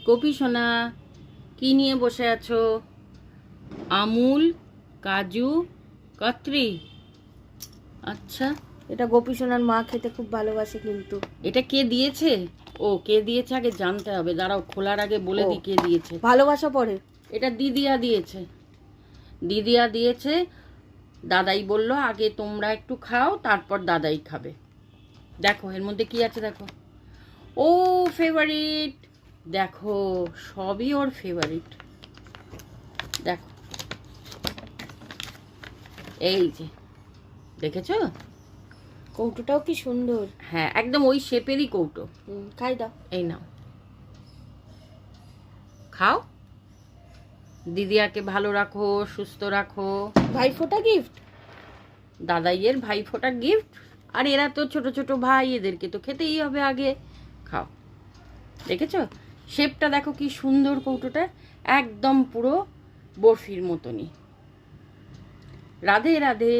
গোপী সোনা, কি নিয়ে বসে আছো? আমুল, কাজু কতরি। আচ্ছা, এটা গোপী সোনার মা খেতে খুব ভালোবাসে কিন্তু। এটা কে দিয়েছে? ও, কে দিয়েছে আগে জানতে হবে। দাঁড়াও, খোলার আগে বলে ও, দিই কে দিয়েছে। ভালোবাসা পড়ে। এটা দিদিয়া দিয়েছে। দিদিয়া দিয়েছে। দাদাই বলল আগে তোমরা একটু খাও, তারপর দাদাই খাবে। দেখো এর মধ্যে কি আছে দেখো। ও ফেভারিট, দেখো সবই ওর ফেভারিট। দেখো এই যে, দেখেছো? কৌটোটাও কি সুন্দর। হ্যাঁ, একদম ওই শেপেরই কৌটো। খাই দাও। এই নাও, খাও। দিদিয়াকে ভালো রাখো, সুস্থ রাখো। ভাইফোঁটা গিফট। দাদাইয়ের ভাইফোঁটা গিফট। আর এরা তো ছোট ছোট ভাই, এদেরকে তো খেতেই হবে আগে। খাও। দেখেছো শেপটা? দেখো কি সুন্দর কৌটোটা, একদম পুরো বরফির মতনই। রাধে রাধে।